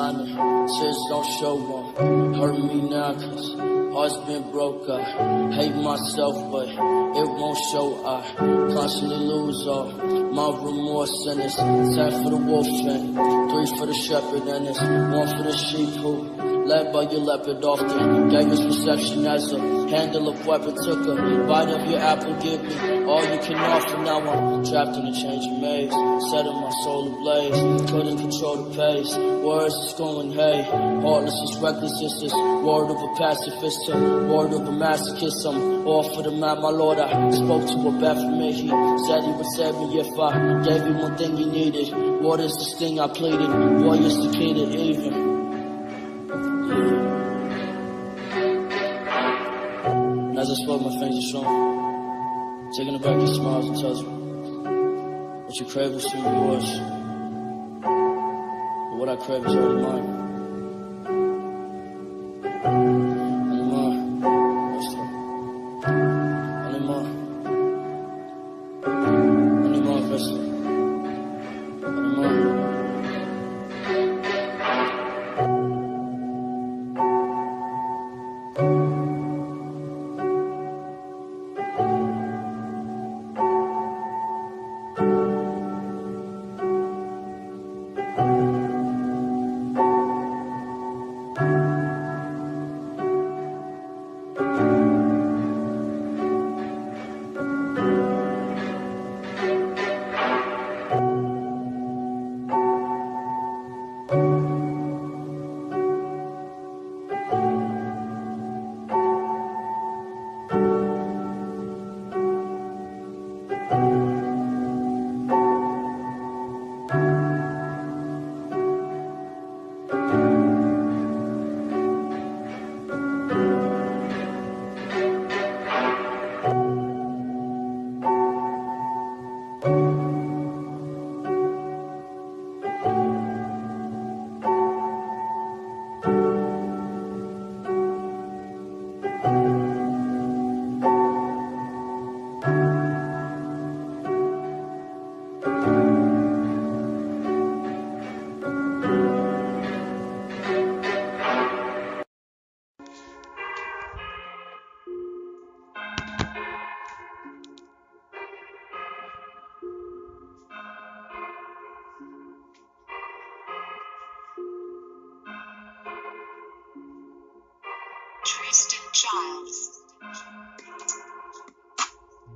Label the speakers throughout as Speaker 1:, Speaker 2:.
Speaker 1: shining, tears don't show one. Hurt me now cause heart's been broke. I hate myself but it won't show. I constantly lose all my remorse, and it's 10 for the wolf and 3 for the shepherd, and it's 1 for the sheep who led by your leopard often gave his reception as a handle of weapon. Took a bite of your apple, give me all you can offer. Now I'm trapped in a changing maze, setting my soul ablaze. Couldn't control the pace, words is going hey. Heartless is reckless, it's this word of a pacifist, a word of a masochist. I'm all for the man, my lord. I spoke to a Baphomet, he said he would save me if I gave him one thing he needed. What is this thing I pleaded? Boy, it's the key to even. And as I spoke, my fingers are strong, taking it back, he smiles and tells me, what you crave will soon be yours, but what I crave is already mine. Anymore, anymore, anymore, Crystal, anymore.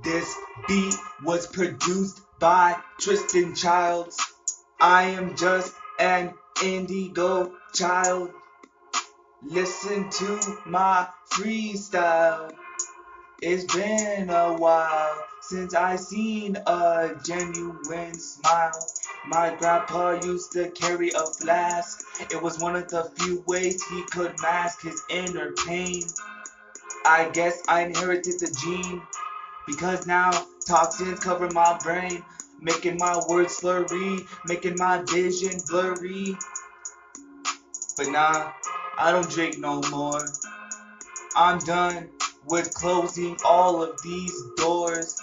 Speaker 2: This beat was produced by Tristan Childs. I am just an indigo child. Listen to my freestyle. It's been a while since I seen a genuine smile. My grandpa used to carry a flask. It was one of the few ways he could mask his inner pain. I guess I inherited the gene, because now toxins cover my brain, making my words slurry, making my vision blurry. But nah, I don't drink no more. I'm done with closing all of these doors.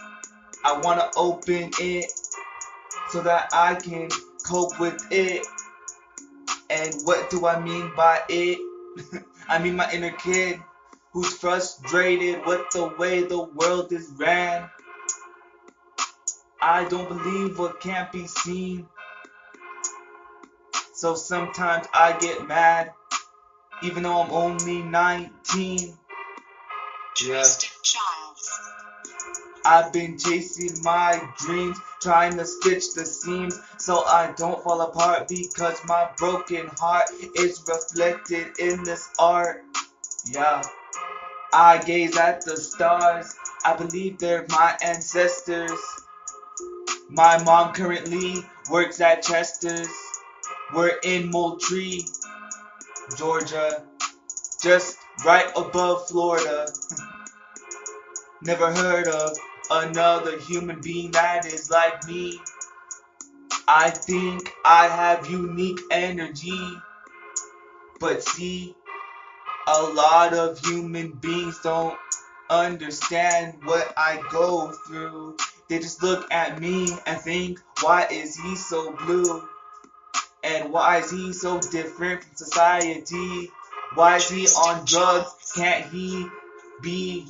Speaker 2: I wanna open it so that I can cope with it. And what do I mean by it? I mean my inner kid, who's frustrated with the way the world is ran. I don't believe what can't be seen, so sometimes I get mad, even though I'm only 19. Yeah. I've been chasing my dreams, trying to stitch the seams so I don't fall apart, because my broken heart is reflected in this art. Yeah. I gaze at the stars, I believe they're my ancestors. My mom currently works at Chester's. We're in Moultrie, Georgia, just right above Florida. Never heard of another human being that is like me. I think I have unique energy, but see, a lot of human beings don't understand what I go through. They just look at me and think, why is he so blue? And why is he so different from society? Why is he on drugs? Can't he be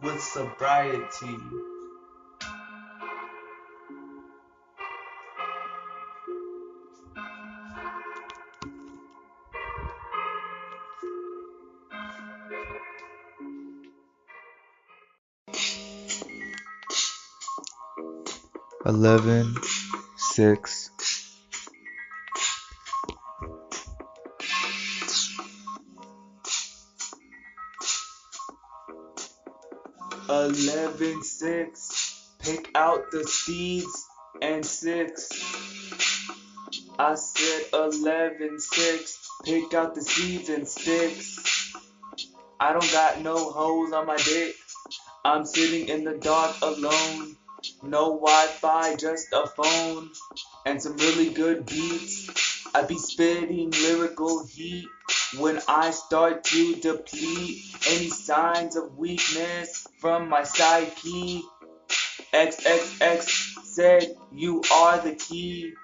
Speaker 2: with sobriety? Eleven, 6. 11-6, pick out the seeds and 6. I said 11-6, pick out the seeds and sticks. I don't got no hoes on my dick. I'm sitting in the dark alone. No Wi-Fi, just a phone and some really good beats. I be spitting lyrical heat when I start to deplete any signs of weakness from my psyche. XXX said you are the key.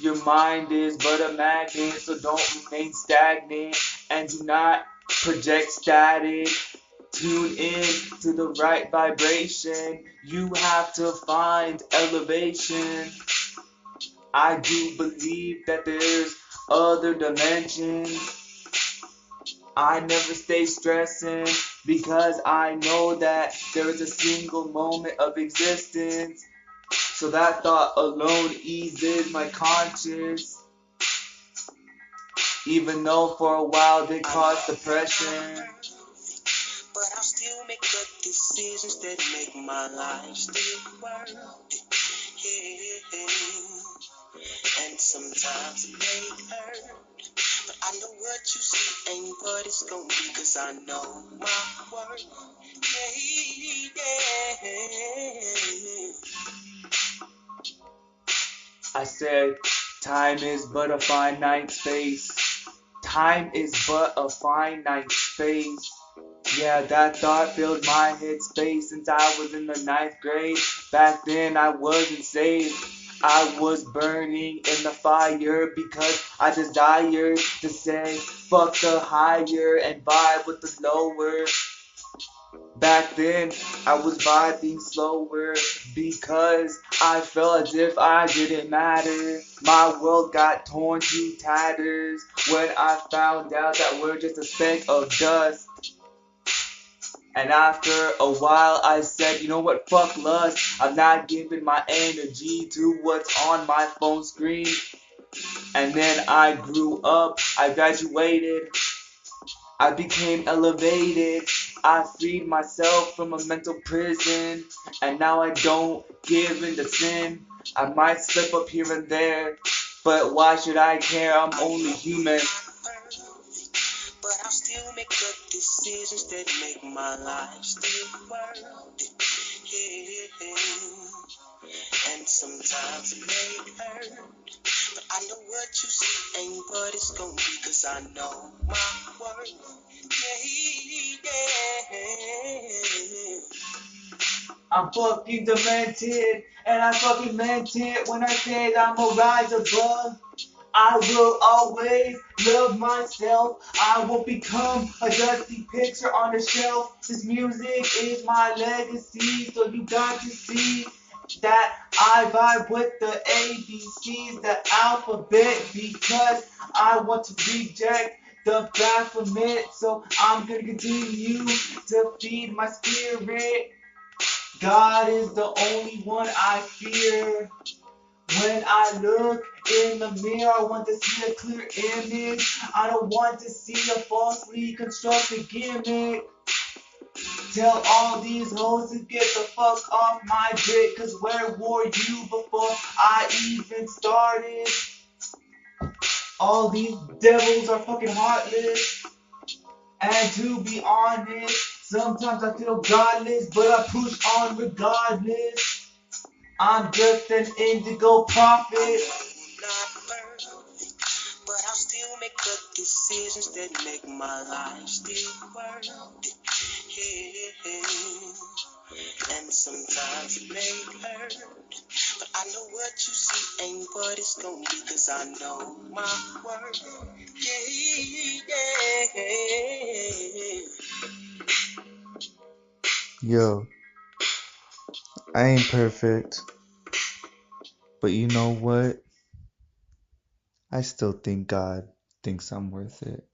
Speaker 2: Your mind is but a magnet, so don't remain stagnant and do not project static. Tune in to the right vibration. You have to find elevation. I do believe that there's other dimensions. I never stay stressing because I know that there is a single moment of existence. So that thought alone eases my conscience. Even though for a while they caused depression.
Speaker 1: But I'll still make the decisions that make my life still worth it. Yeah. And sometimes it may hurt, but I know what you see ain't what it's gonna be, 'cause I know my worth. Yeah.
Speaker 2: I said, time is but a finite space. Time is but a finite space. Yeah, that thought filled my head space since I was in the 9th grade. Back then I wasn't saved. I was burning in the fire because I desired to say fuck the higher and vibe with the lower. Back then I was vibing slower because I felt as if I didn't matter. My world got torn to tatters when I found out that we're just a speck of dust. And after a while I said, you know what, fuck lust. I'm not giving my energy to what's on my phone screen. And then I grew up, I graduated, I became elevated. I freed myself from a mental prison. And now I don't give in to sin. I might slip up here and there, but why should I care? I'm only human.
Speaker 1: But I'll still make the decisions that make my life still worth it. Yeah. And sometimes it may hurt, but I know what you see ain't what it's gonna be, 'cause I know my worth. Yeah.
Speaker 2: I'm fucking demented, and I fucking meant it when I said I'ma rise above. I will always love myself. I won't become a dusty picture on the shelf. This music is my legacy, so you got to see that I vibe with the ABCs, the alphabet, because I want to reject the Baphomet. So I'm gonna continue to feed my spirit. God is the only one I fear. When I look in the mirror, I want to see a clear image. I don't want to see a falsely constructed gimmick. Tell all these hoes to get the fuck off my dick, 'cause where were you before I even started? All these devils are fucking heartless. And to be honest, sometimes I feel godless, but I push on regardless. I'm just an indigo prophet.
Speaker 1: Not perfect, but I'll still make the decisions that make my life still worth it. Yeah. And sometimes it may hurt, but I I know what you see ain't what it's gonna be, 'cause I know my worth. Yeah.
Speaker 2: Yo, I ain't perfect, but you know what? I still think God thinks I'm worth it.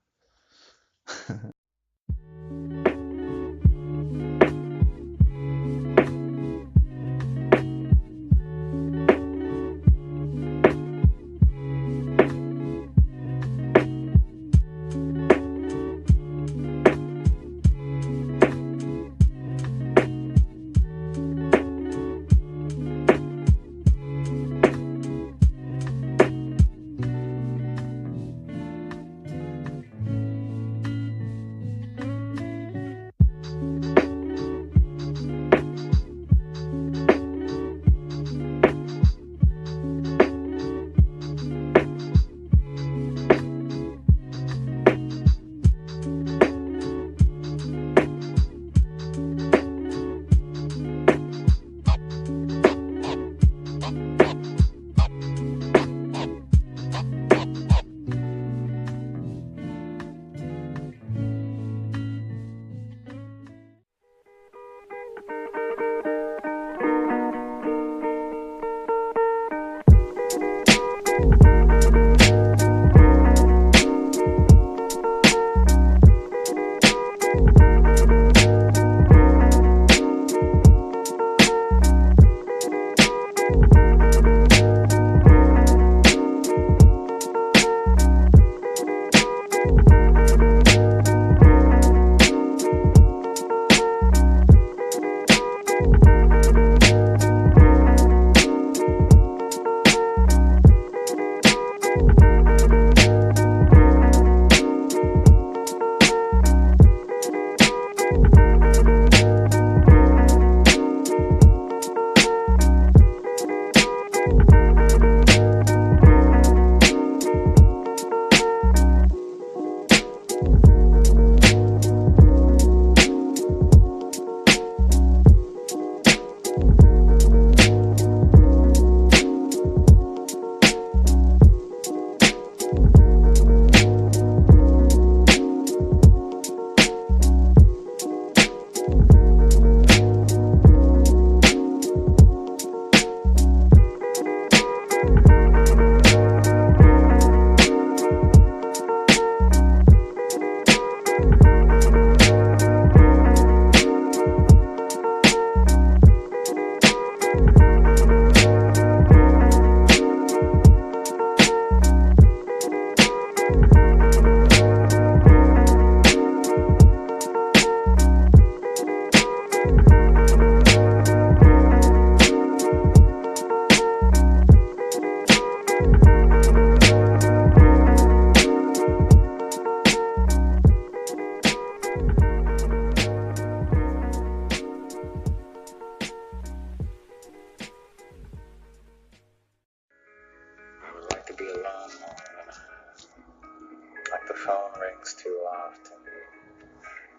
Speaker 3: Too often.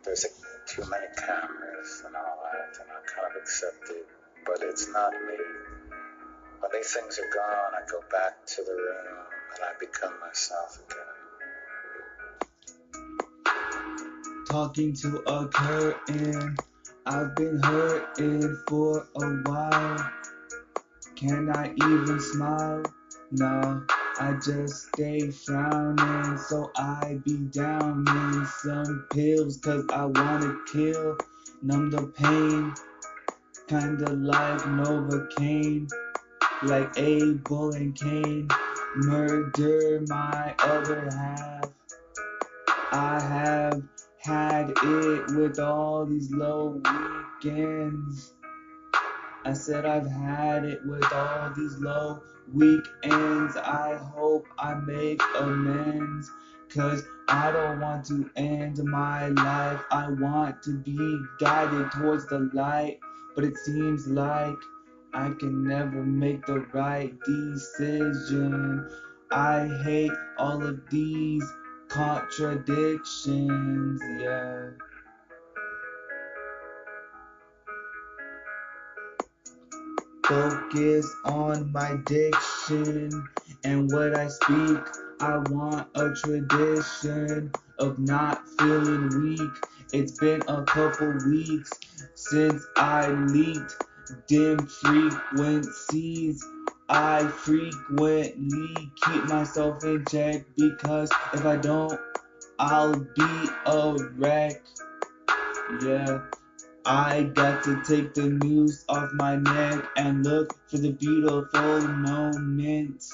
Speaker 3: There's too many cameras and all that, and I kind of accept it, but it's not me. When these things are gone, I go back to the room and I become myself again.
Speaker 2: Talking to a curtain, I've been hurting for a while. Can I even smile? No, I just stay frowning, so I be downing some pills, 'cause I wanna kill, numb the pain, kinda like Novocaine, like Abel and Cain, murder my other half. I have had it with all these low weekends. I said I've had it with all these low weekends. I hope I make amends, 'cause I don't want to end my life. I want to be guided towards the light, but it seems like I can never make the right decision. I hate all of these contradictions, yeah. focus on my diction and what I speak. I want a tradition of not feeling weak. It's been a couple weeks since I leaked dim frequencies. I frequently keep myself in check because if I don't, I'll be a wreck. Yeah. I got to take the noose off my neck and look for the beautiful moments.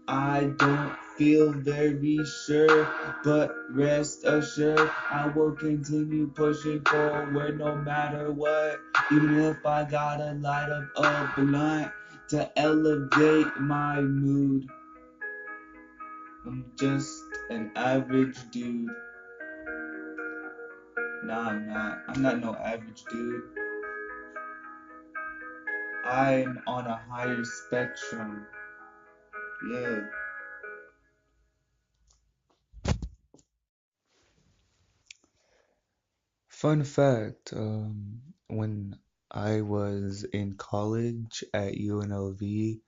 Speaker 2: I don't feel very sure, but rest assured I will continue pushing forward no matter what. Even if I gotta light up a blunt to elevate my mood. I'm just an average dude. Nah, I'm not. I'm not no average dude. I'm on a higher spectrum. Yeah. Fun fact, when I was in college at UNLV,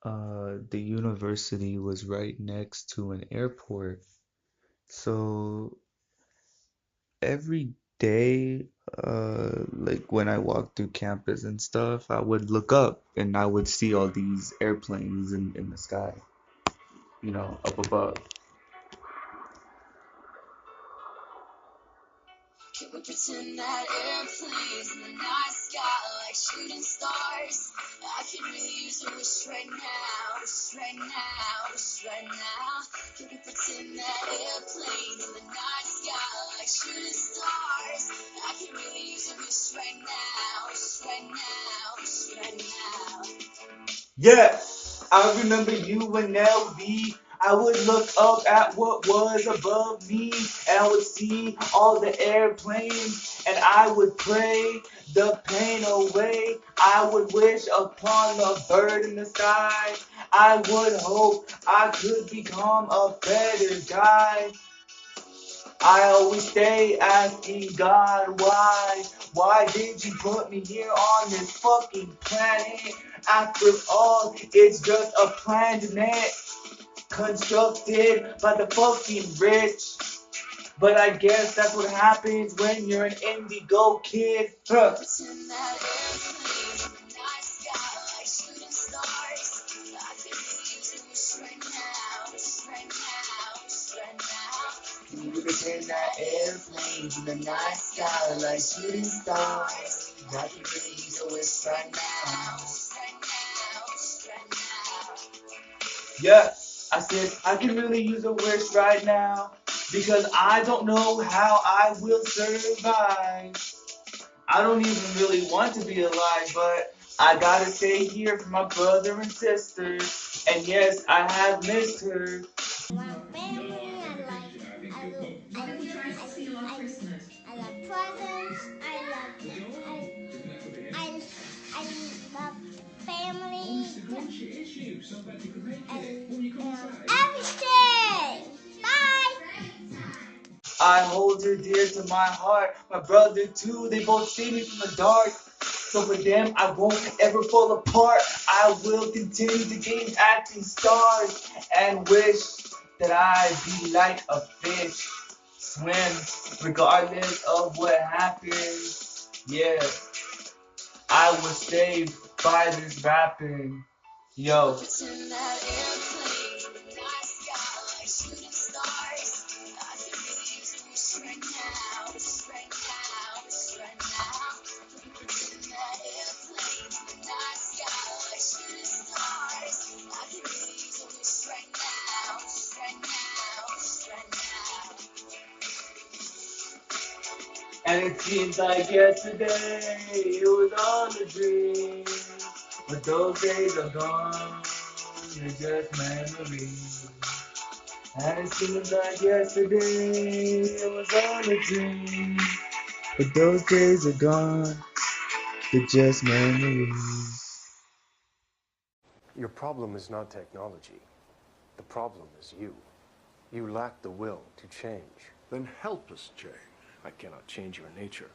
Speaker 2: the university was right next to an airport. So every day, like when I walked through campus and stuff, I would look up and I would see all these airplanes in the sky, up above.
Speaker 1: Can we pretend that airplanes in the night sky like shooting stars? I can really use a wish right now, wish right now, wish right now. Can we pretend that airplanes in the night sky like shooting stars? I can really use a wish right now, wish right now, wish right now.
Speaker 2: Yeah, I remember UNLV. I would look up at what was above me, and I would see all the airplanes, and I would pray the pain away. I would wish upon the bird in the sky. I would hope I could become a better guy. I always stay asking God why. Why did you put me here on this fucking planet? After all, it's just a planet constructed by the fucking rich. But I guess that's what happens when you're an indigo kid. Huh. Can you pretend that airplanes in the night sky like shooting stars? I can really use a wish right now. Yeah, I said I can really use a wish right now because I don't know how I will survive. I don't even really want to be alive, but I gotta stay here for my brother and sister. And yes, I have missed her.
Speaker 4: My family, I love presents, I love family, and everything. Bye.
Speaker 2: I hold her dear to my heart. My brother too, they both see me from the dark. So for them, I won't ever fall apart. I will continue to gain acting stars and wish that I be like a fish. Swim regardless of what happens. Yeah, I was saved by this rapping. Yo. And it seems like yesterday it was all a dream, but those days are gone, they're just memories. And it seems like yesterday it was all a dream, but those days are gone, they're just memories.
Speaker 5: Your problem is not technology. The problem is you. You lack the will to change.
Speaker 6: Then help us change.
Speaker 5: I cannot change your nature.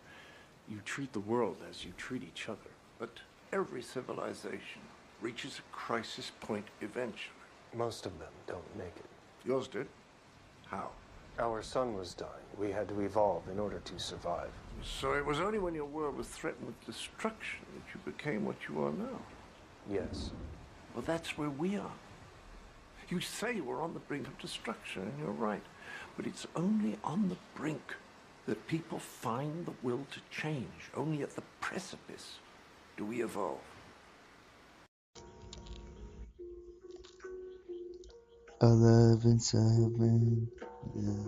Speaker 5: You treat the world as you treat each other.
Speaker 6: But every civilization reaches a crisis point eventually.
Speaker 5: Most of them don't make it.
Speaker 6: Yours did? How?
Speaker 5: Our sun was dying. We had to evolve in order to survive.
Speaker 6: So it was only when your world was threatened with destruction that you became what you are now?
Speaker 5: Yes.
Speaker 6: Well, that's where we are. You say we're on the brink of destruction, and you're right. But it's only on the brink that people find the will to change. Only at the precipice do we evolve.
Speaker 2: 11-7, yeah.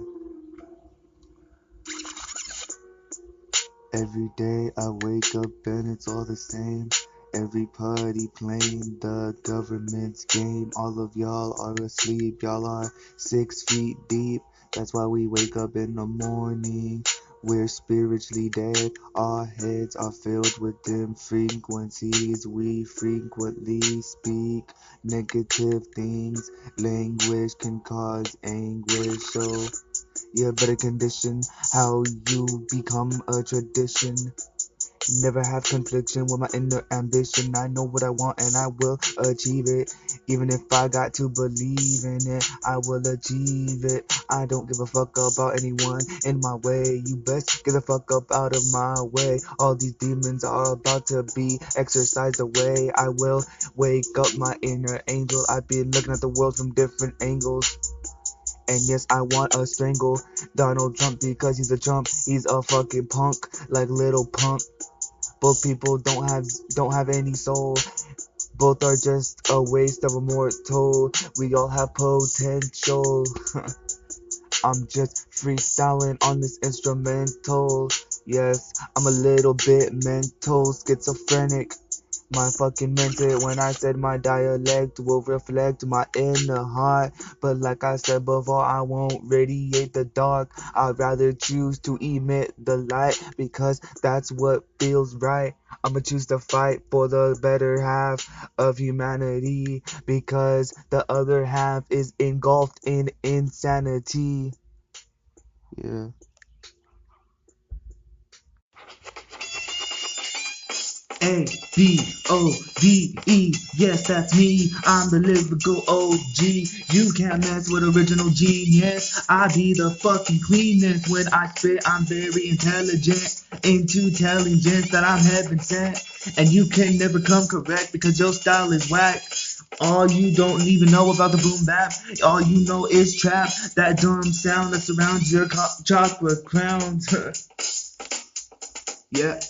Speaker 2: Every day I wake up and it's all the same. Every party playing the government's game. All of y'all are asleep, y'all are 6 feet deep. That's why we wake up in the morning. We're spiritually dead, our heads are filled with dim frequencies. We frequently speak negative things. Language can cause anguish, so you better condition how you become a tradition. Never have confliction with my inner ambition. I know what I want and I will achieve it. Even if I got to believe in it, I will achieve it. I don't give a fuck about anyone in my way. You best get the fuck up out of my way. All these demons are about to be exorcised away. I will wake up my inner angel. I've been looking at the world from different angles. And yes, I want to strangle Donald Trump because he's a chump. He's a fucking punk, like Little Pump. Both people don't have any soul. Both are just a waste of a mortal. We all have potential. I'm just freestyling on this instrumental. Yes, I'm a little bit mental, schizophrenic. My fucking meant it when I said my dialect will reflect my inner heart. But like I said before, I won't radiate the dark. I'd rather choose to emit the light because that's what feels right. I'ma choose to fight for the better half of humanity because the other half is engulfed in insanity. Yeah. A-B-O-D-E, yes, that's me. I'm the lyrical OG. You can't mess with original genius. I be the fucking cleanest. When I spit, I'm very intelligent. Into telling gents that I'm heaven sent. And you can never come correct because your style is whack. All you don't even know about the boom bap. All you know is trap. That dumb sound that surrounds your chocolate crowns. Yeah,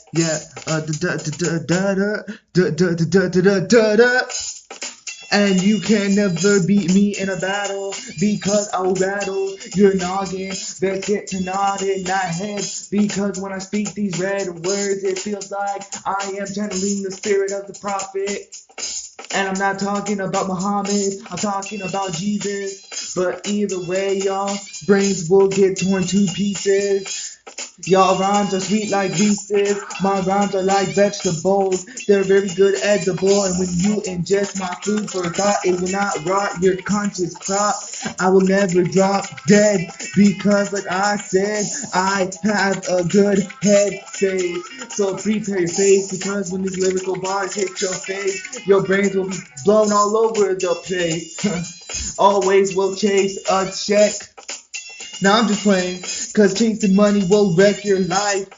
Speaker 2: and you can never beat me in a battle because I'll rattle your noggin. Best get to nod in that head because when I speak these red words, it feels like I am channeling the spirit of the prophet. And I'm not talking about Muhammad, I'm talking about Jesus. But either way, y'all brains will get torn to pieces. Y'all rhymes are sweet like Reese's. My rhymes are like vegetables. They're very good edible. And when you ingest my food for thought, it will not rot your conscious crop. I will never drop dead because like I said, I have a good head space. So prepare your face because when these lyrical bars hit your face, your brains will be blown all over the place. Always will chase a check. Now I'm just playing, cause chasing money will wreck your life.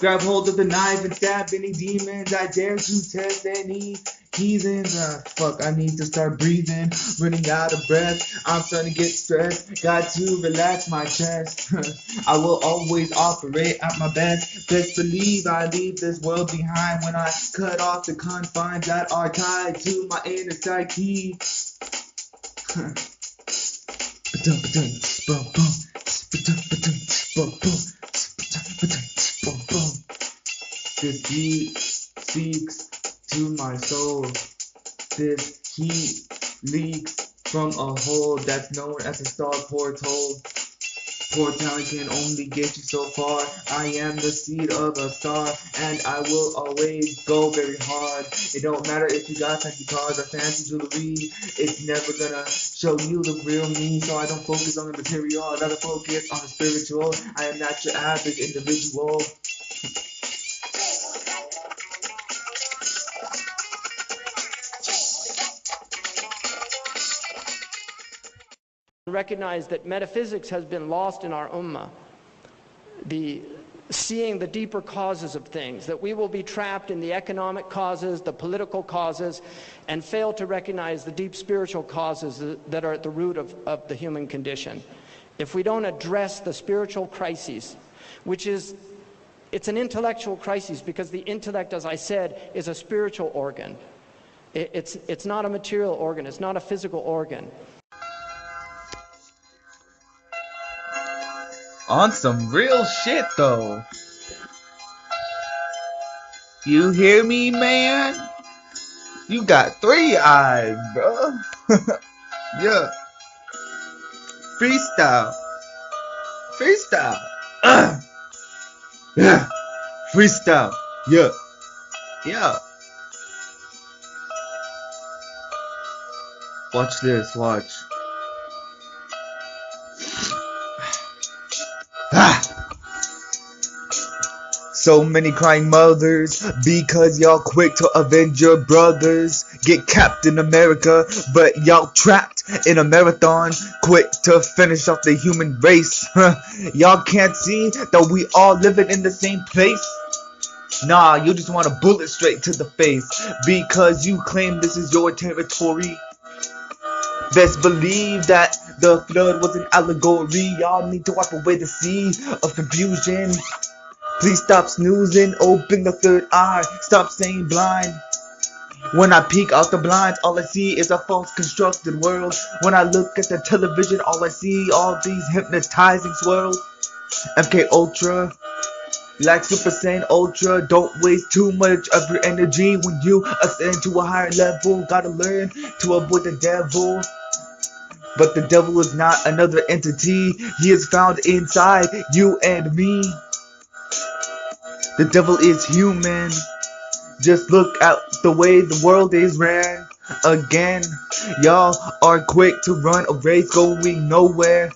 Speaker 2: Grab hold of the knife and stab any demons. I dare to test any heathens. Fuck, I need to start breathing. Running out of breath, I'm starting to get stressed. Got to relax my chest. I will always operate at my best. Best believe I leave this world behind when I cut off the confines that are tied to my inner psyche. This beat speaks to my soul. This heat leaks from a hole that's known as a star portal. Poor talent can only get you so far. I am the seed of a star, and I will always go very hard. It don't matter if you got fancy cars or fancy jewelry. It's never gonna show you the real me. So I don't focus on the material. I rather focus on the spiritual. I am not your average individual.
Speaker 7: Recognize that metaphysics has been lost in our ummah. Seeing the deeper causes of things, that we will be trapped in the economic causes, the political causes, and fail to recognize the deep spiritual causes that are at the root of the human condition. If we don't address the spiritual crises, it's an intellectual crisis, because the intellect, as I said, is a spiritual organ. It's not a material organ, it's not a physical organ.
Speaker 2: On some real shit though. You hear me, man? You got 3 eyes, bro. Yeah. Freestyle. Freestyle. Yeah. Freestyle. Yeah. Yeah. Watch this, watch. So many crying mothers because y'all quick to avenge your brothers. Get capped in America, but y'all trapped in a marathon, quick to finish off the human race. Y'all can't see that we all living in the same place. Nah, you just want a bullet straight to the face because you claim this is your territory. Best believe that the flood was an allegory. Y'all need to wipe away the sea of confusion. Please stop snoozing, open the third eye, stop saying blind. When I peek out the blinds, all I see is a false constructed world. When I look at the television, all I see all these hypnotizing swirls. MK Ultra, like Super Saiyan Ultra, don't waste too much of your energy when you ascend to a higher level. Gotta learn to avoid the devil. But the devil is not another entity, he is found inside you and me. The devil is human. Just look at the way the world is ran. Again, y'all are quick to run a race going nowhere.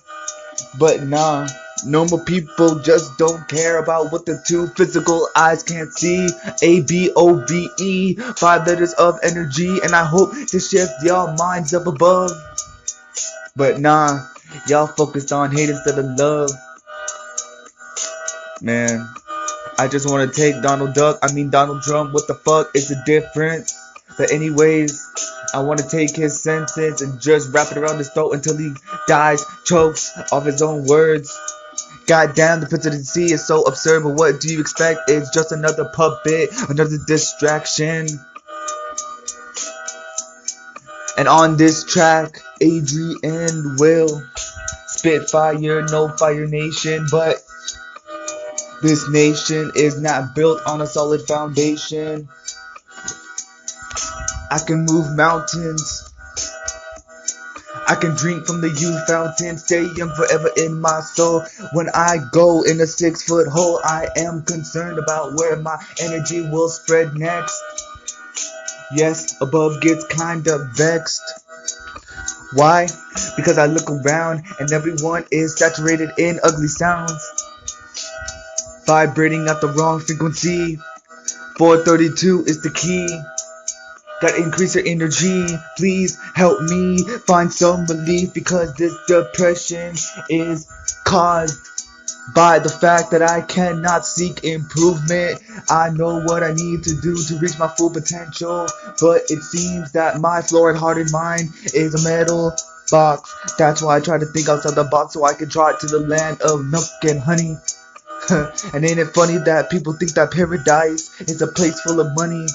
Speaker 2: But nah, normal people just don't care about what the 2 physical eyes can't see. A-B-O-V-E, 5 letters of energy, and I hope to shift y'all minds up above. But nah, y'all focused on hate instead of love. Man, I just want to take Donald Trump, what the fuck is the difference? But anyways, I want to take his sentence and just wrap it around his throat until he dies, chokes off his own words. Goddamn, the presidency is so absurd, but what do you expect? It's just another puppet, another distraction. And on this track, Adrian will spit fire, no fire nation, but this nation is not built on a solid foundation. I can move mountains. I can drink from the youth fountain, stay young forever in my soul. When I go in a 6-foot hole, I am concerned about where my energy will spread next. Yes, above gets kinda vexed. Why? Because I look around and everyone is saturated in ugly sounds, vibrating at the wrong frequency. 432 is the key. Gotta increase your energy. Please help me find some relief, because this depression is caused by the fact that I cannot seek improvement. I know what I need to do to reach my full potential, but it seems that my fluoride-hardened mind is a metal box. That's why I try to think outside the box so I can trot to the land of milk and honey. And ain't it funny that people think that paradise is a place full of money?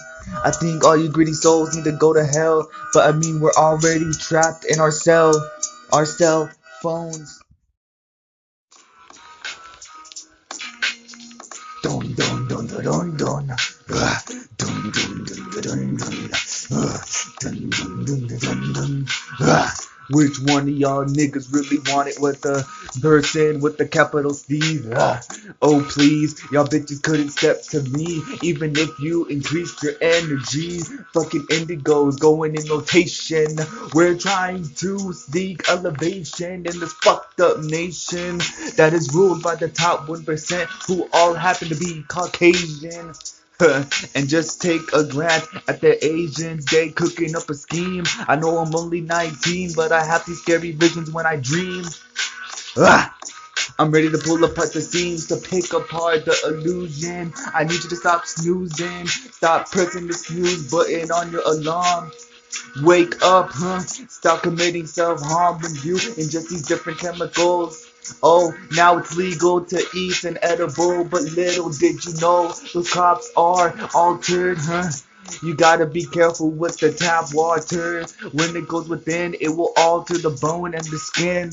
Speaker 2: I think all you greedy souls need to go to hell, but I mean we're already trapped in our cell phones. Dun dun dun dun dun dun. Dun dun dun dun dun dun. Dun dun dun dun dun dun. Which one of y'all niggas really want it with the person with the capital Steve? Oh please, y'all bitches couldn't step to me, even if you increased your energy. Fucking indigos going in rotation. We're trying to seek elevation in this fucked up nation that is ruled by the top 1% who all happen to be Caucasian. And just take a glance at the Asians, they cooking up a scheme. I know I'm only 19, but I have these scary visions when I dream. Ah! I'm ready to pull apart the scenes, to pick apart the illusion. I need you to stop snoozing, stop pressing the snooze button on your alarm. Wake up, stop committing self-harm when you ingest these different chemicals. Oh, now it's legal to eat an edible, but little did you know those crops are altered, You gotta be careful with the tap water. When it goes within, it will alter the bone and the skin.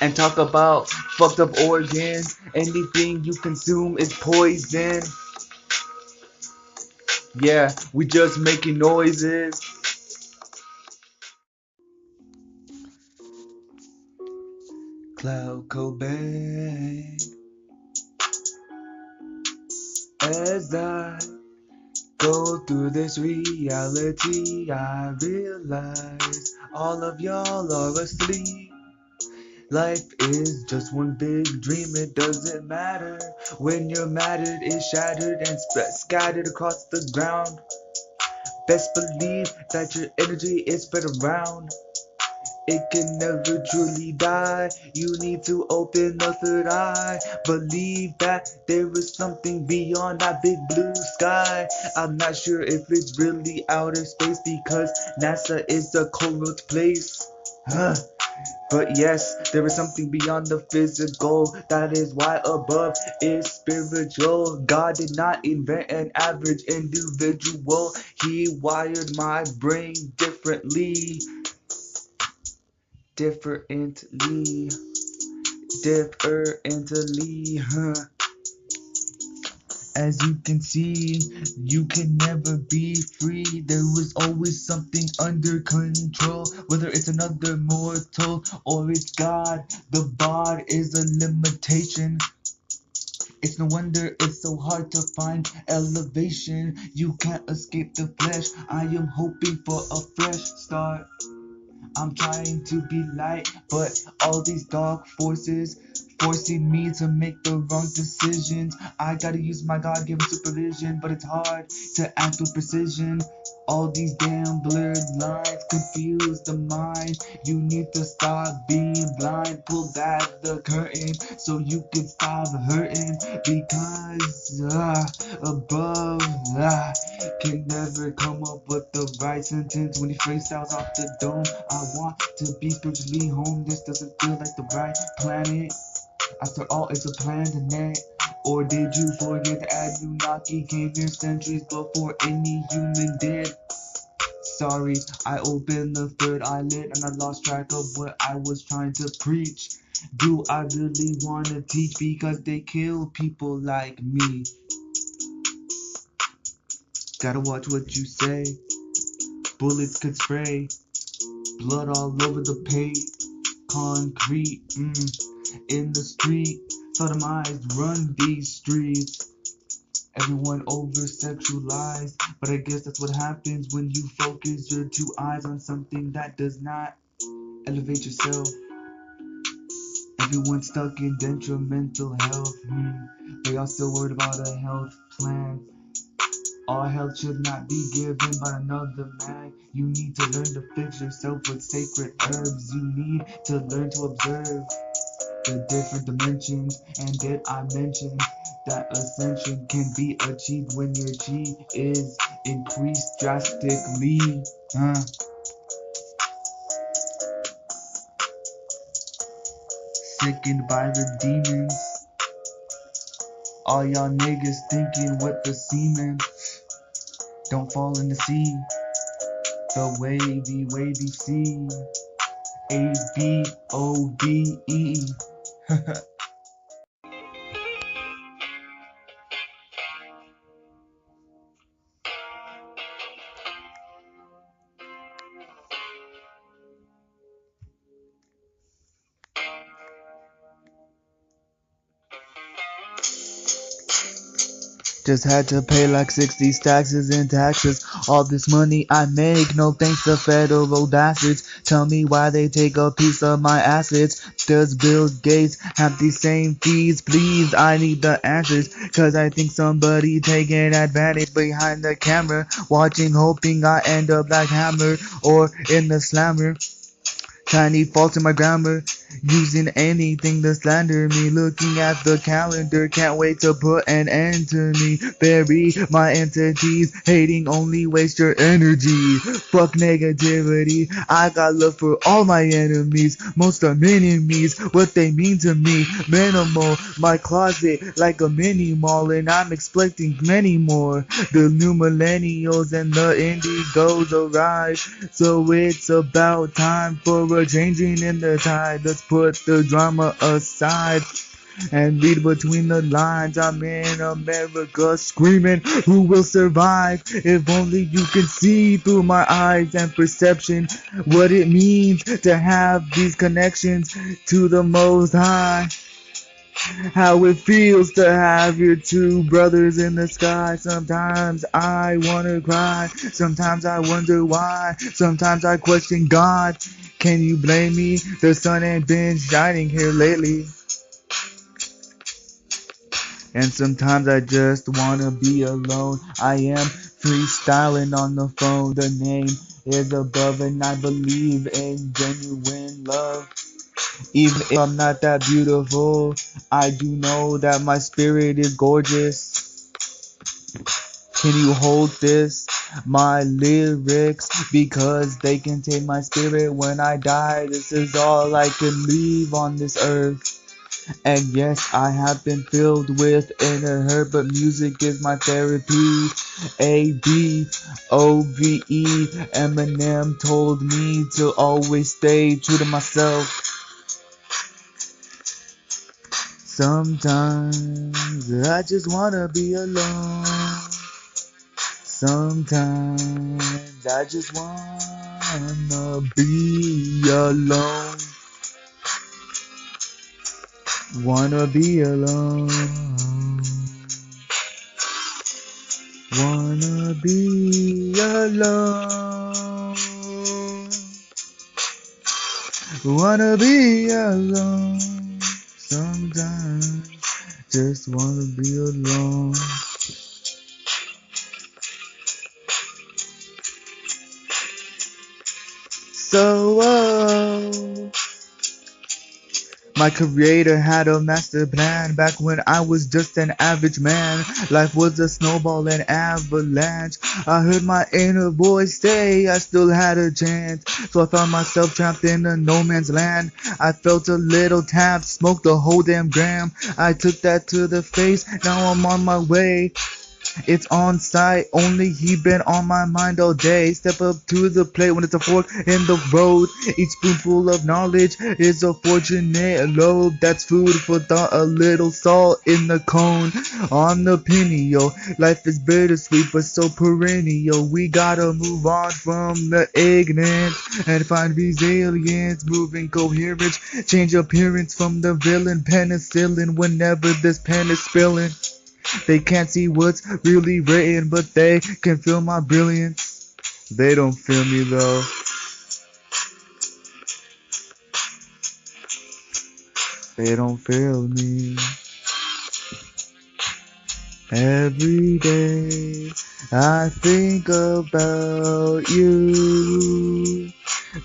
Speaker 2: And talk about fucked up organs. Anything you consume is poison. Yeah, we just making noises. Cloud Cobain. As I go through this reality, I realize all of y'all are asleep. Life is just one big dream, it doesn't matter. When you're mad, it is shattered and scattered across the ground. Best believe that your energy is spread around. It can never truly die. You need to open the third eye. Believe that there is something beyond that big blue sky. I'm not sure if it's really outer space, because NASA is a cold place. But yes, there is something beyond the physical. That is why above is spiritual. God did not invent an average individual. He wired my brain differently. Differently. As you can see, you can never be free. There was always something under control. Whether it's another mortal or it's God, the bar is a limitation. It's no wonder it's so hard to find elevation. You can't escape the flesh. I am hoping for a fresh start. I'm trying to be light, but all these dark forces forcing me to make the wrong decisions. I gotta use my God-given supervision, but it's hard to act with precision. All these damn blurred lines confuse the mind. You need to stop being blind. Pull back the curtain so you can stop hurting. Because above can never come up with the right sentence when he freestyles off the dome. I want to be spiritually home. This doesn't feel like the right planet. After all, it's a planet. Or did you forget that Anunnaki came here centuries before any human did? Sorry, I opened the third eyelid and I lost track of what I was trying to preach. Do I really want to teach? Because they kill people like me. Gotta watch what you say. Bullets could spray. Blood all over the pavement. Concrete, in the street. Sodomized, run these streets. Everyone over-sexualized. But I guess that's what happens when you focus your two eyes on something that does not elevate yourself. Everyone's stuck in detrimental health. They all still worried about a health plan. All health should not be given by another man. You need to learn to fix yourself with sacred herbs. You need to learn to observe the different dimensions. And did I mention that ascension can be achieved when your chi is increased drastically? Sickened by the demons. All y'all niggas thinking with the semen. Don't fall in the sea. The wavy sea. ABOBE.
Speaker 8: Just had to pay like 60 stacks in taxes. All this money I make, no thanks to federal bastards. Tell me why they take a piece of my assets. Does Bill Gates have the same fees? Please, I need the answers, cause I think somebody taking advantage behind the camera, watching, hoping I end up like Hammer or in the Slammer. Tiny faults in my grammar, using anything to slander me. Looking at the calendar, can't wait to put an end to me. Bury my entities, hating only waste your energy. Fuck negativity, I got love for all my enemies. Most are mini-me's, what they mean to me. Minimal, my closet like a mini mall, and I'm expecting many more. The new millennials and the indigos arrive, so it's about time for a changing in the tide. Let's put the drama aside and read between the lines. I'm in America screaming, who will survive? If only you can see through my eyes and perception what it means to have these connections to the Most High. How it feels to have your two brothers in the sky. Sometimes I wanna cry, sometimes I wonder why, sometimes I question God. Can you blame me? The sun ain't been shining here lately. And sometimes I just wanna be alone. I am freestyling on the phone. The name is above, and I believe in genuine love. Even if I'm not that beautiful, I do know that my spirit is gorgeous. Can you hold this? My lyrics, because they contain my spirit. When I die, this is all I can leave on this earth. And yes, I have been filled with inner hurt, but music is my therapy. ABOVE, Eminem told me to always stay true to myself. Sometimes I just wanna be alone. Sometimes I just wanna be alone. Wanna be alone. Wanna be alone. Wanna be alone. Sometimes just wanna be alone. So, my creator had a master plan back when I was just an average man. Life was a snowball and avalanche. I heard my inner voice say I still had a chance. So I found myself trapped in a no man's land. I felt a little tapped, smoked a whole damn gram. I took that to the face, now I'm on my way. It's on site, only he been on my mind all day. Step up to the plate when it's a fork in the road. Each spoonful of knowledge is a fortunate lobe. That's food for thought, a little salt in the cone. On the pineal, life is bittersweet but so perennial. We gotta move on from the ignorance and find resilience. Moving coherence, change appearance from the villain. Penicillin whenever this pen is spilling. They can't see what's really written, but they can feel my brilliance. They don't feel me though. They don't feel me. Every day I think about you.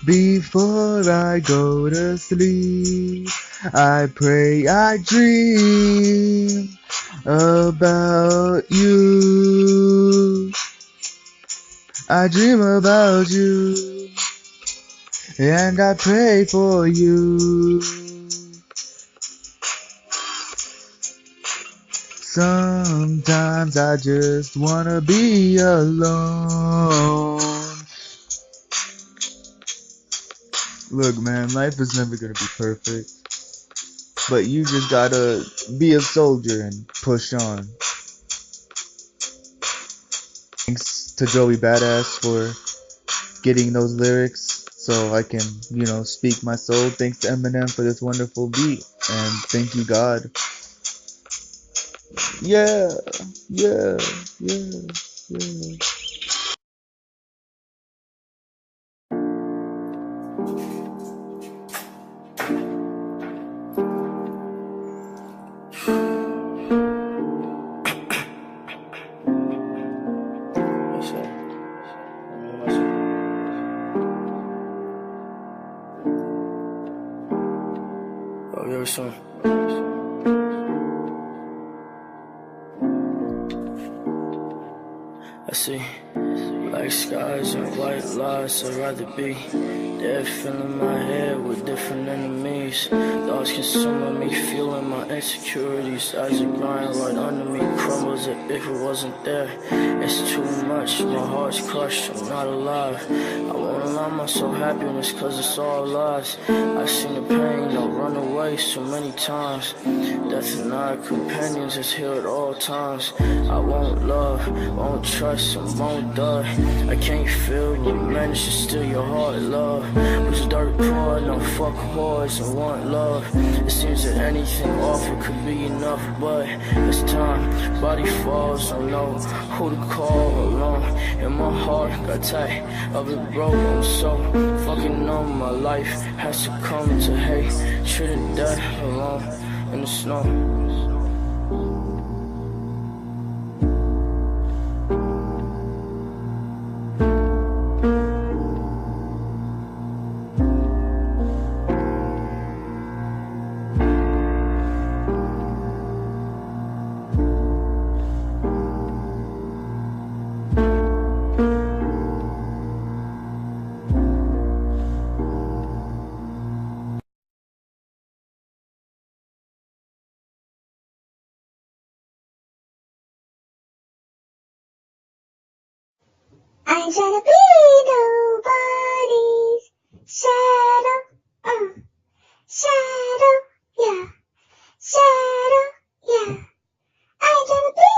Speaker 8: Before I go to sleep, I pray, I dream about you. I dream about you, and I pray for you. Sometimes I just wanna be alone. Look, man, life is never gonna be perfect, but you just gotta be a soldier and push on. Thanks to Joey Badass for getting those lyrics so I can, speak my soul. Thanks to Eminem for this wonderful beat, and thank you, God. Yeah, yeah, yeah, yeah.
Speaker 1: I see black skies and white lies. I'd rather be dead, filling my head with different enemies. Thoughts consuming me, feeling my insecurities as it grind right under me, crumbles it if it wasn't there. It's too much, my heart's crushed, I'm not alive. I won't allow myself happiness cause it's all lies. I've seen the pain, I'll run away so many times. Death and I companions is here at all times. I won't love, won't trust, and won't die. I can't feel, but manage to steal your heart, love. Was dirt poor, no fuck whores and want love. It seems that anything awful could be enough, but it's time, body falls, I know who to call alone. And my heart got tight, of it broke, I'm so fucking numb. My life has to come to hate, treated death alone in the snow.
Speaker 4: 'I ain't tryna be nobody's shadow, shadow, yeah, shadow, yeah. I ain't tryna be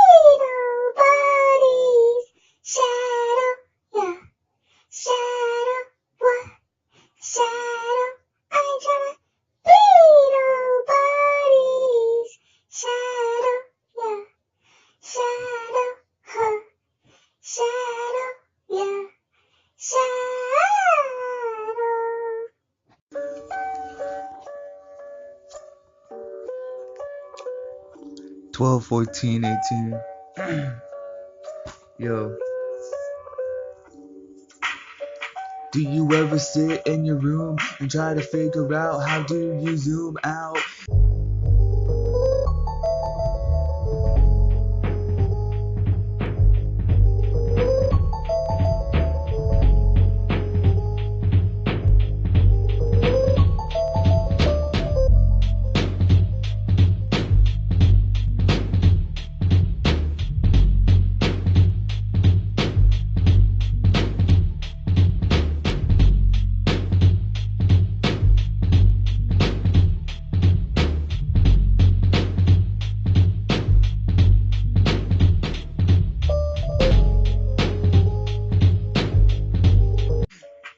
Speaker 4: nobody's shadow, yeah, shadow, what, shadow. I ain't tryna be nobody's shadow, yeah, shadow, huh, shadow, yeah, shadow.
Speaker 8: 12, 14, 18. Yo. Do you ever sit in your room and try to figure out how do you zoom out?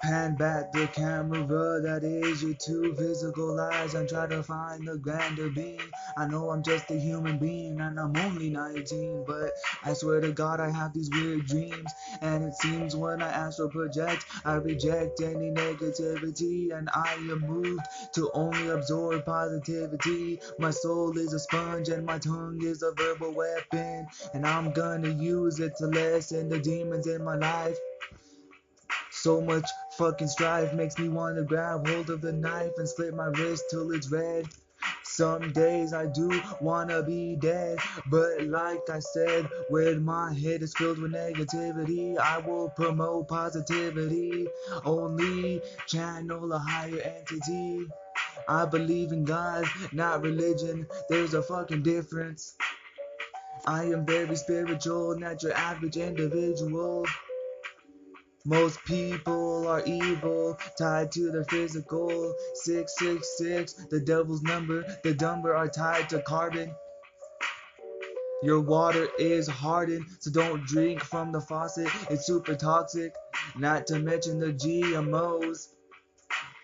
Speaker 8: Pan back the camera, that is your two physical eyes. I'm trying to find the grander being. I know I'm just a human being and I'm only 19, but I swear to God I have these weird dreams. And it seems when I astral project, I reject any negativity, and I am moved to only absorb positivity. My soul is a sponge and my tongue is a verbal weapon, and I'm gonna use it to lessen the demons in my life. So much fucking strife makes me want to grab hold of the knife and split my wrist till it's red. Some days I do wanna be dead, but like I said, when my head is filled with negativity, I will promote positivity, only channel a higher entity. I believe in God, not religion, there's a fucking difference. I am very spiritual, not your average individual. Most people are evil, tied to their physical. 666, the devil's number. The number are tied to carbon. Your water is hardened, so don't drink from the faucet. It's super toxic, not to mention the GMOs.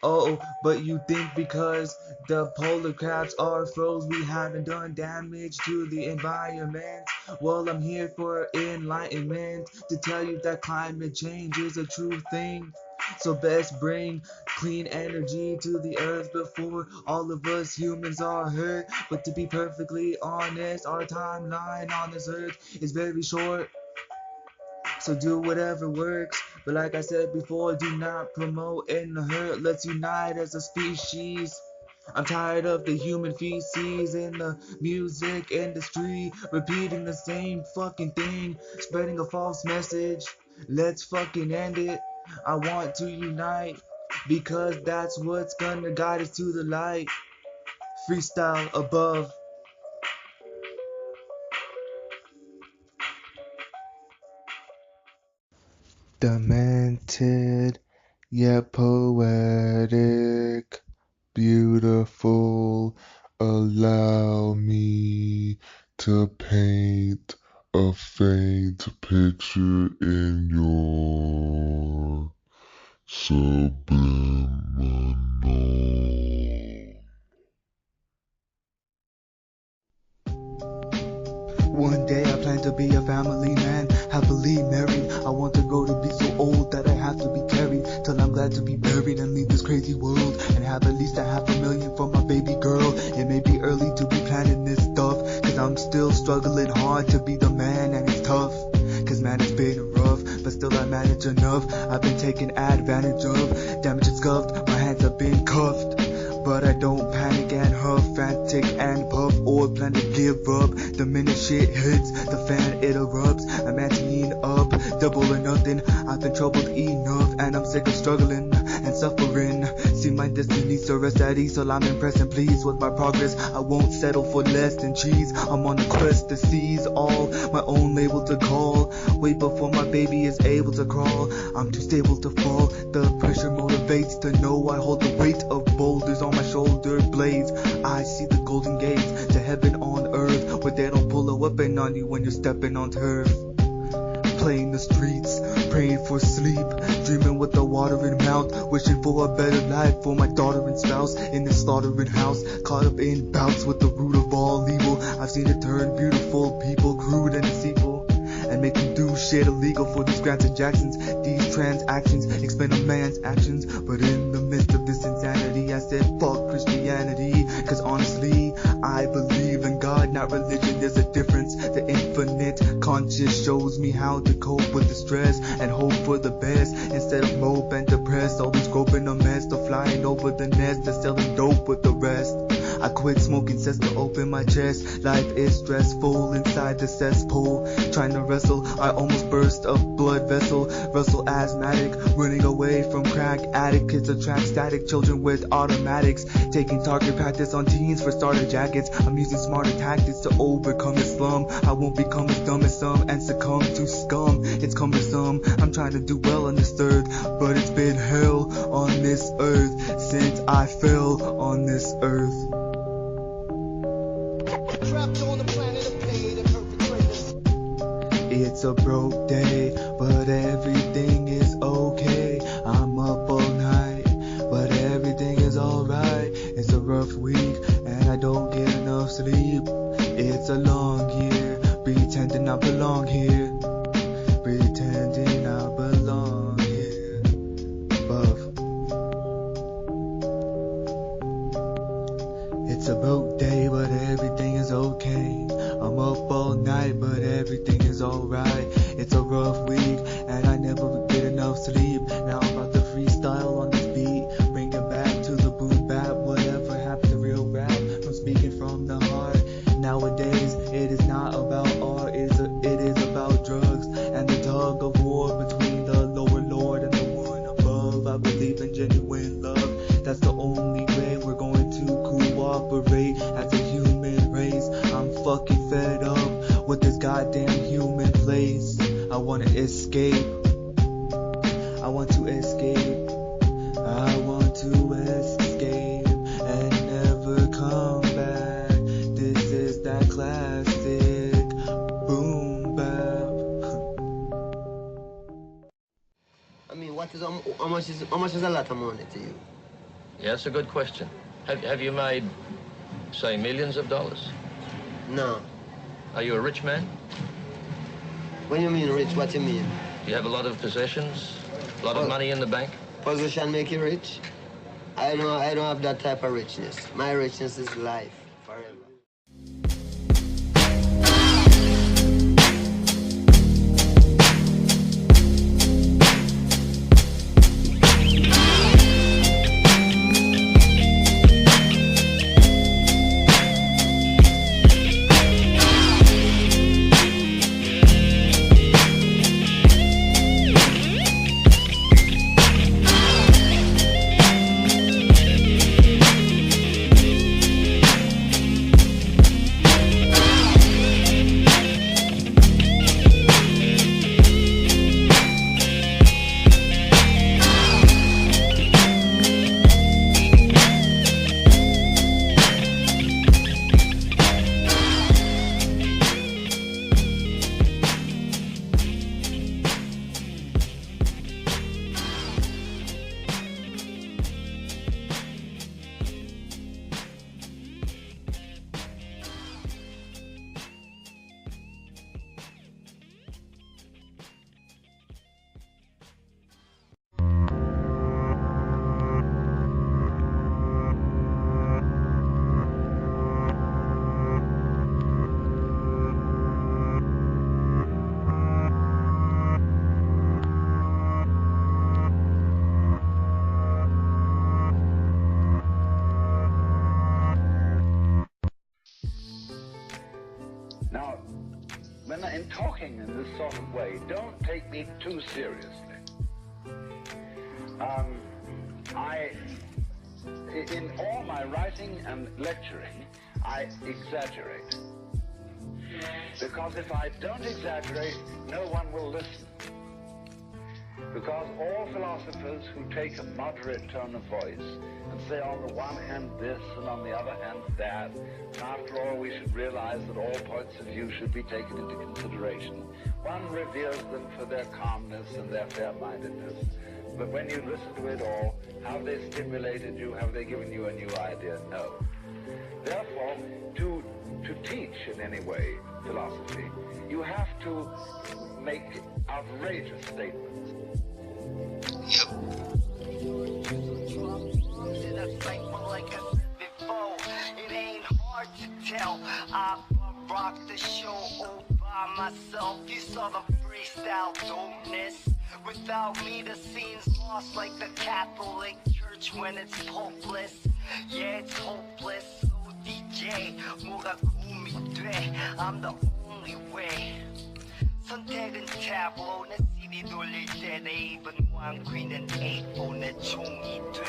Speaker 8: Oh, but you think because the polar caps are froze, we haven't done damage to the environment? Well, I'm here for enlightenment to tell you that climate change is a true thing. So best bring clean energy to the earth before all of us humans are hurt. But to be perfectly honest, our timeline on this earth is very short. So do whatever works, but like I said before, do not promote and hurt. Let's unite as a species. I'm tired of the human feces in the music industry, repeating the same fucking thing, spreading a false message. Let's fucking end it. I want to unite, because that's what's gonna guide us to the light. Freestyle above. Demented, yet poetic, beautiful. Allow me to paint a faint picture in your subliminal. One day I plan to be a family man, happily married. I want to grow to be so old that I have to be carried till I'm glad to be buried and leave this crazy world and have at least $500,000 for my baby girl. It may be early to be planning this stuff, cause I'm still struggling hard to be the man, and it's tough. Cause man, it's been rough, but still I manage enough. I've been taken advantage of, damaged and scuffed, my hands have been cuffed. But I don't panic and huff, frantic and puff, or plan to give up. The minute shit hits the fan, it erupts. I'm anteing up, double or nothing. I've been troubled enough, and I'm sick of struggling and suffering. See my destiny to rest at ease, so I'm impressed and pleased with my progress. I won't settle for less than cheese. I'm on the quest to seize all, my own label to call. Wait before my baby is able to crawl. I'm too stable to fall. The pressure motivates to know I hold the weight of boulders on my shoulder blades. I see the golden gates to heaven on earth, where they don't pull a weapon on you when you're stepping on turf. Playing the streets, praying for sleep, dreaming with the water in mouth, wishing for a better life for my daughter and spouse in this slaughtering house, caught up in bouts with the root of all evil. I've seen it turn beautiful people crude and deceitful, and make them do shit illegal for these grants and Jacksons. These transactions explain a man's actions, but in the midst of this insanity, I said fuck Christianity. Cause honestly, I believe in God, not religion. There's a difference. The infinite conscious shows me how to cope with the stress and hope for the best, instead of mope and depressed. Always groping a mess, to flying over the nest, to selling dope with the rest. I quit smoking cess to open my chest. Life is stressful inside the cesspool. Trying to wrestle, I almost burst a blood vessel. Russell asthmatic, running away from crack addict. Kids attract static, children with automatics. Taking target practice on teens for starter jackets. I'm using smarter tactics to overcome this slum. I won't become as dumb as some and succumb to scum. It's cumbersome, I'm trying to do well on this earth, but it's been hell on this earth since I fell on this earth.
Speaker 9: Trapped on the planet of pain and perpetrators.
Speaker 8: It's a broke day, but everything is okay. I'm up all night, but everything is alright. It's a rough week, and I don't get enough sleep. It's a long year, pretending I belong here. Pretending I belong here. Buff. It's a broke day, but everything is okay. I'm up all night, but everything is alright. It's a rough week, and I never get enough sleep. Now I'm about to freestyle on this beat, bring it back to the boom bap. Whatever happened to real rap? I'm speaking from the heart. Nowadays, it is not about art, it is about drugs and the tug of war between the lower lord and the one above. I believe in genuine love. That's the only way we're going to cooperate as a human race. I'm fucking fed up with this goddamn human place. I wanna escape. I want to escape. I want to escape and never come back. This is that classic boom bap.
Speaker 9: I mean, how much is a lot of money to you?
Speaker 10: Yeah, that's a good question. Have you made, say, millions of dollars?
Speaker 11: No.
Speaker 10: Are you a rich man?
Speaker 11: When you mean rich, what you mean?
Speaker 10: Do you have a lot of possessions? A lot of money in the bank?
Speaker 11: Position make you rich? I don't have that type of richness. My richness is life, forever.
Speaker 3: Now, when I'm talking in this sort of way, don't take me too seriously. In all my writing and lecturing, I exaggerate. Because if I don't exaggerate, no one will listen. Because all philosophers who take a moderate tone of voice and say on the one hand this and on the other hand that, and after all we should realize that all points of view should be taken into consideration. One reveres them for their calmness and their fair-mindedness. But when you listen to it all, have they stimulated you? Have they given you a new idea? No. Therefore, to teach in any way philosophy, you have to make outrageous statements.
Speaker 12: Yep.
Speaker 9: It ain't hard to tell. I rock the show all by myself. You saw the freestyle dopeness. Without me, the scene's lost like the Catholic Church when it's hopeless. Yeah, it's hopeless. So DJ, 뭐가 고민이 돼. I'm the only way. 선택은 tableau, 내 CD 돌릴 때 내 입은 왕귀는 8-0, 내 총이 돼.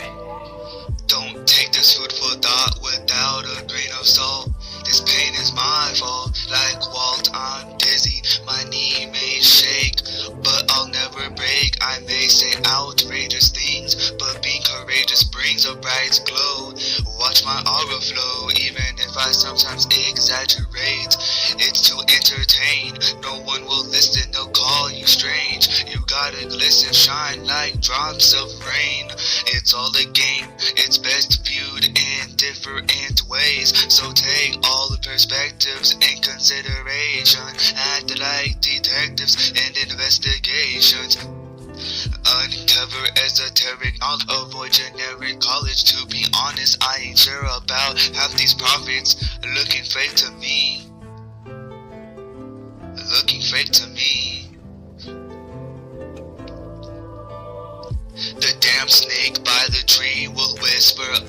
Speaker 12: Don't take this food for thought without a grain of salt. This pain is my fault. Like Walt, I'm dizzy. My knee may shake, but I'll never break. I may say outrageous things, but being courageous brings a bright glow. Watch my aura flow, even if I sometimes exaggerate. It's to entertain. No one will listen, they'll call you strange. You gotta glisten, shine like drops of rain. It's all a game, it's best viewed in different ways. So take all the perspectives in consideration. Act like detectives and investigations. Uncover esoteric knowledge, avoid generic college. To be honest, I ain't sure about half these prophets looking fake to me. Looking fake to me. The damn snake by the tree will whisper a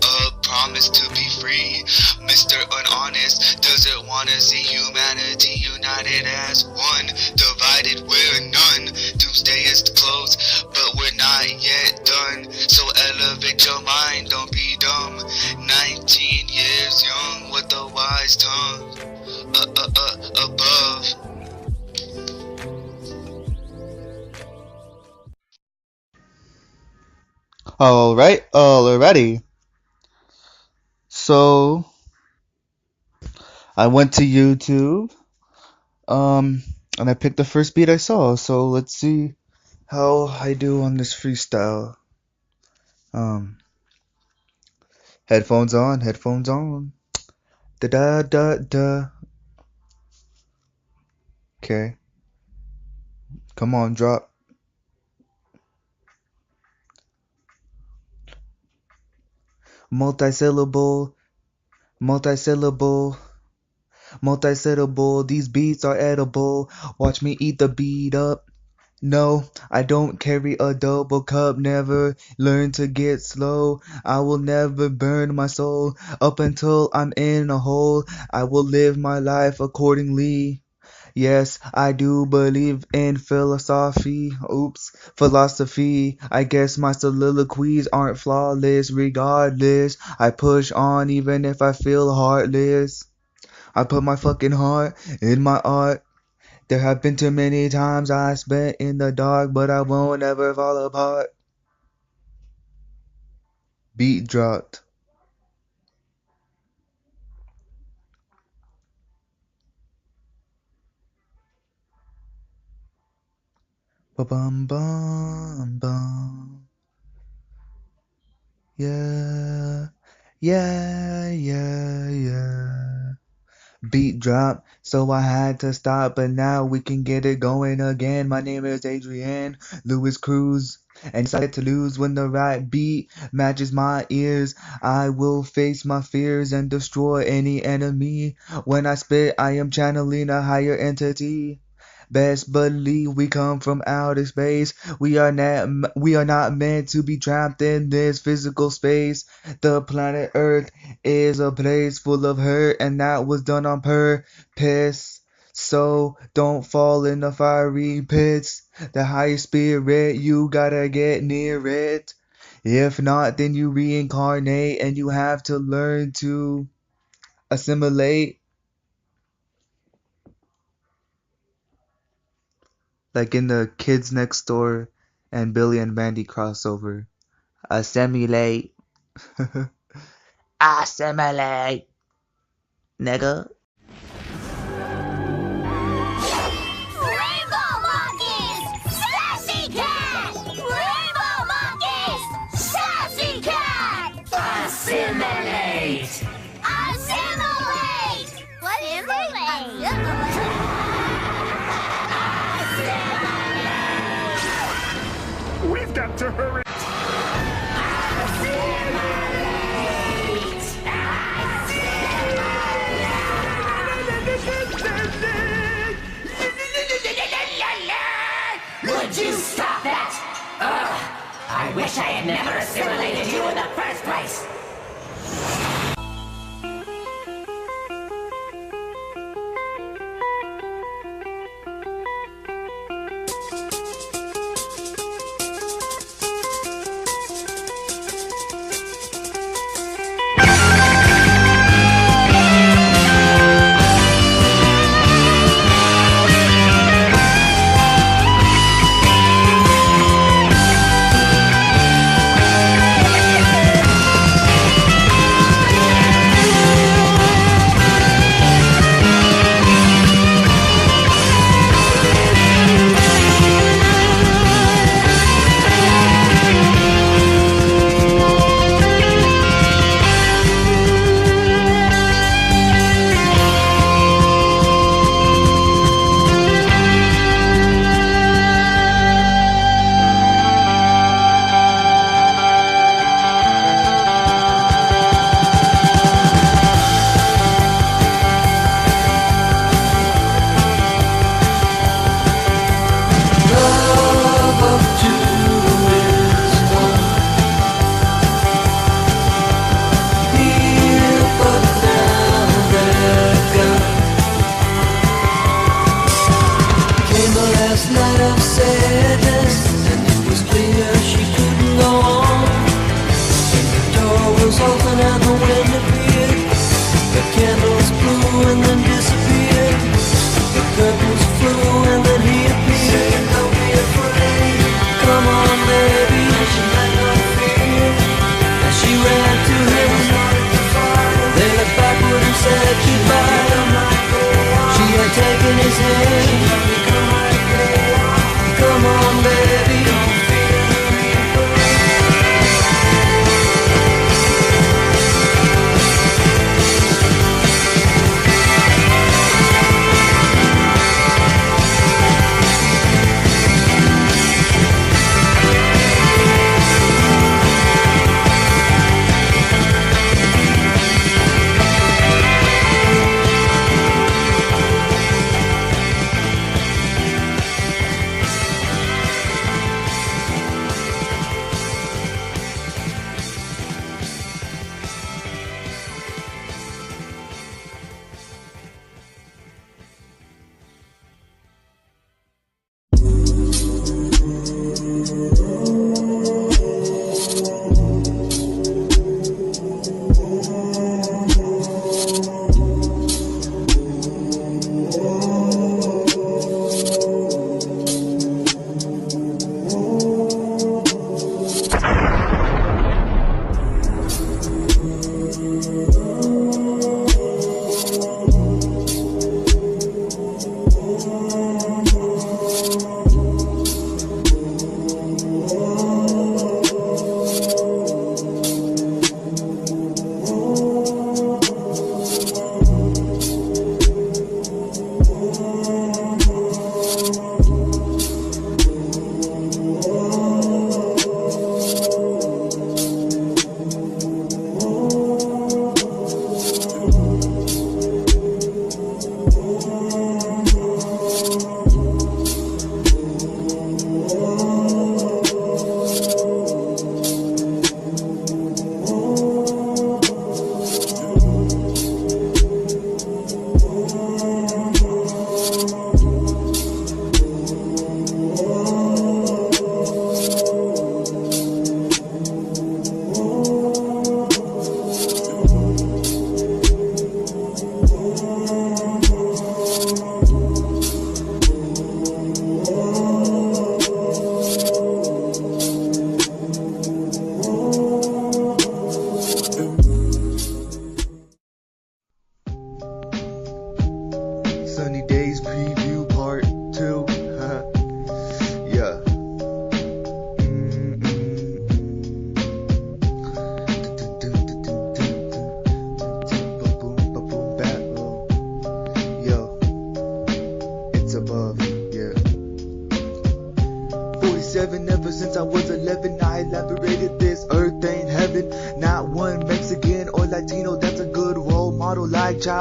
Speaker 12: promise to be free. Mr. Unhonest doesn't wanna see humanity united as one. Divided we're none. Doomsday is close, but we're not yet done. So elevate your mind, don't be dumb. 19 years young with a wise tongue. Above.
Speaker 8: Alrighty. So I went to YouTube, and I picked the first beat I saw. So let's see how I do on this freestyle. Headphones on, headphones on. Da da da da. Okay. Come on, drop. Multisyllable, multisyllable, multisyllable. These beats are edible. Watch me eat the beat up. No, I don't carry a double cup, never learn to get slow. I will never burn my soul up until I'm in a hole. I will live my life accordingly. Yes, I do believe in philosophy. Philosophy. I guess my soliloquies aren't flawless. Regardless, I push on even if I feel heartless. I put my fucking heart in my art. There have been too many times I spent in the dark, but I won't ever fall apart. Beat dropped. Ba-bum bum bum. Yeah, yeah, yeah, yeah. Beat drop, so I had to stop, but now we can get it going again. My name is Adrian Lewis Cruz, and decided to lose when the right beat matches my ears. I will face my fears and destroy any enemy. When I spit, I am channeling a higher entity. Best believe we come from outer space. We are not meant to be trapped in this physical space. The planet Earth is a place full of hurt, and that was done on purpose. So don't fall in the fiery pits. The higher spirit, you gotta get near it. If not, then you reincarnate and you have to learn to assimilate. Like in the Kids Next Door and Billy and Mandy crossover. Assimilate. Assimilate. Nigga.
Speaker 4: Rainbow monkeys! Sassy cat! Rainbow monkeys! Sassy cat!
Speaker 13: Assimilate!
Speaker 4: Assimilate! What is it?
Speaker 13: We've got to hurry!
Speaker 14: Would you stop that? Ugh! I wish I had never assimilated you in the first place!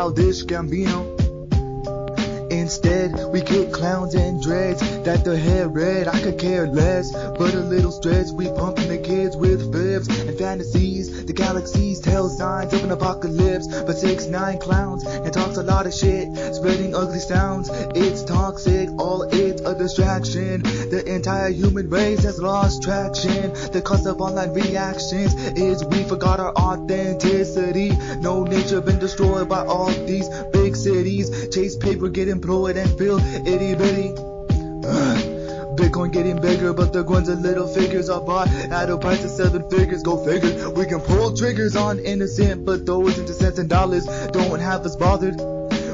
Speaker 8: childish Gambino. Instead, we kick clowns and dreads, that the hair red, I could care less. But a little stress, we pumping the kids with fibs and fantasies. The galaxies tell signs of an apocalypse. But 6'9" clowns and talks a lot of shit, spreading ugly sounds. It's toxic, all it's a distraction. The entire human race has lost traction. The cost of online reactions is we forgot our authenticity. No nature been destroyed by all these big cities. Chase paper, get employed and feel itty bitty. Bitcoin getting bigger, but the ones and little figures are bought at a price of 7 figures. Go figure. We can pull triggers on innocent, but those into cents and dollars don't have us bothered.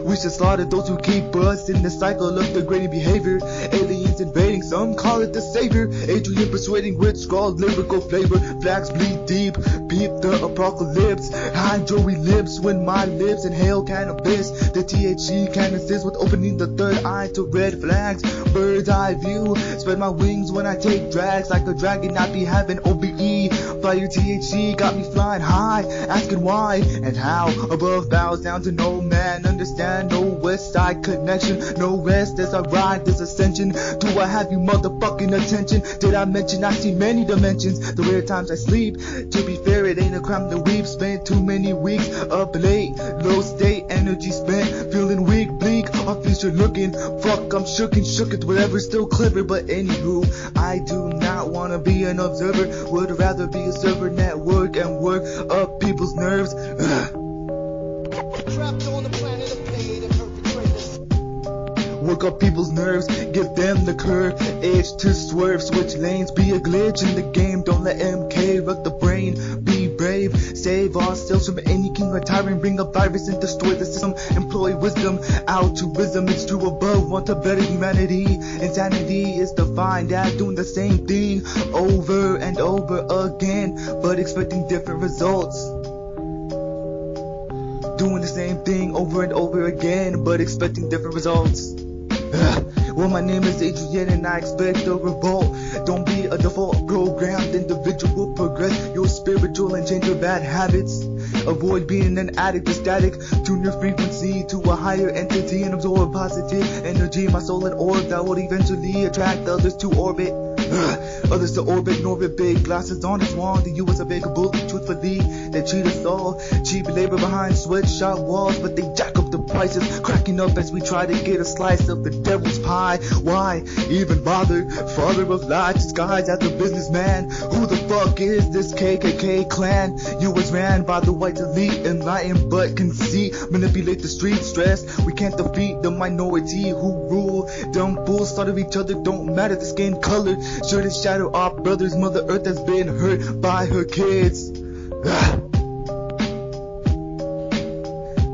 Speaker 8: We should slaughter those who keep us in the cycle of degrading behavior. Aliens invading, some call it the savior. Adrian persuading with scrawled lyrical flavor. Flags bleed deep, peep the apocalypse. Hide Joey lips when my lips inhale cannabis. The THC can assist with opening the third eye to red flags. Bird's eye view, spread my wings when I take drags. Like a dragon, I be having OBE. Fire THC got me flying high, asking why and how. Above bows down to no man, understand. No west side connection, no rest as I ride this ascension. Do I have you motherfucking attention? Did I mention I see many dimensions? The rare times I sleep, to be fair it ain't a crime to weep. Spent too many weeks up late, low state, energy spent, feeling weak, bleak, our future looking. Fuck, I'm shook it, whatever's still clever. But anywho, I do not wanna be an observer, would rather be a server, network and work up people's nerves. Trapped on the planet of pain and perpetrators. Work up people's nerves, give them the curve, edge to swerve, switch lanes, be a glitch in the game. Don't let MK wreck the brain, be brave, save ourselves from any king or tyrant. Bring a virus and destroy the system, employ wisdom, altruism, it's true above, want a better humanity. Insanity is defined as doing the same thing over and over again, but expecting different results. Doing the same thing over and over again, but expecting different results. Well, my name is Adrian and I expect a revolt. Don't be a default programmed individual. Progress your spiritual and change your bad habits. Avoid being an addict or static. Tune your frequency to a higher entity and absorb positive energy. My soul and orb that will eventually attract others to orbit. Others to orbit, Norbit, big glasses on his wall. The U.S. a big bully, truthfully, they treat us all. Cheap labor behind sweatshop walls, but they jack up the prices, cracking up as we try to get a slice of the devil's pie. Why even bother? Father of lies disguised as a businessman. Who the fuck is this KKK clan? U.S. ran by the white elite, enlightened but conceit, manipulate the street stress. We can't defeat the minority who rule. Dumb fools slaughter each other, don't matter the skin color. Sure to shadow our brothers, Mother Earth has been hurt by her kids.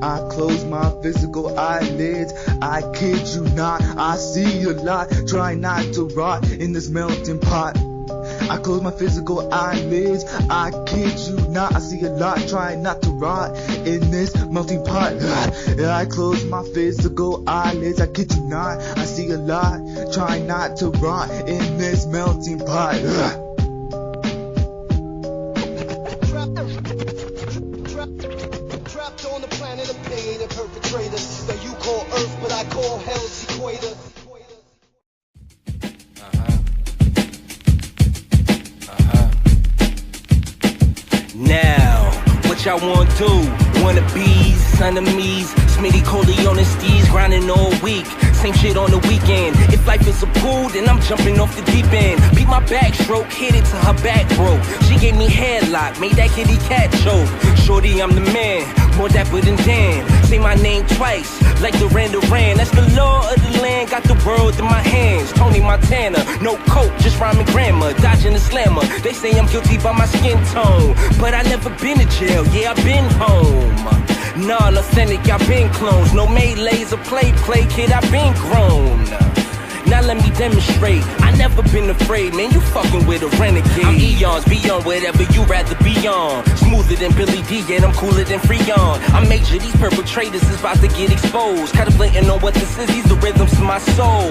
Speaker 8: I close my physical eyelids, I kid you not, I see a lot, try not to rot in this melting pot. I close my physical eyelids, I kid you not, I see a lot, try not to rot in this melting pot. I close my physical eyelids, I kid you not, I see a lot, try not to rot in this melting pot. Trapped on the planet of pain and perpetrators that you call Earth, but I call hell's equator.
Speaker 15: Now, what y'all wanna do? Wannabes, enemies, Smitty, Corleone, and Steez grinding all week. Same shit on the weekend. If life is a pool, then I'm jumping off the deep end. Beat my backstroke, hit it till her back broke. She gave me headlock, made that kitty cat choke. Shorty, I'm the man, more dapper than Dan. Say my name twice, like Duran Duran. That's the law of the land, got the world in my hands. Tony Montana, no coke, just rhyming grammar. Dodging the slammer, they say I'm guilty by my skin tone. But I never been to jail, yeah, I been home. Non-authentic, I been clones. No melees or play, kid, I been grown. Now let me demonstrate, I never been afraid, man, you fucking with a renegade. I'm eons beyond whatever you rather be on. Smoother than Billy D, yet I'm cooler than Freon. I'm major, these perpetrators is about to get exposed. Contemplating on what this is, these the rhythms to my soul.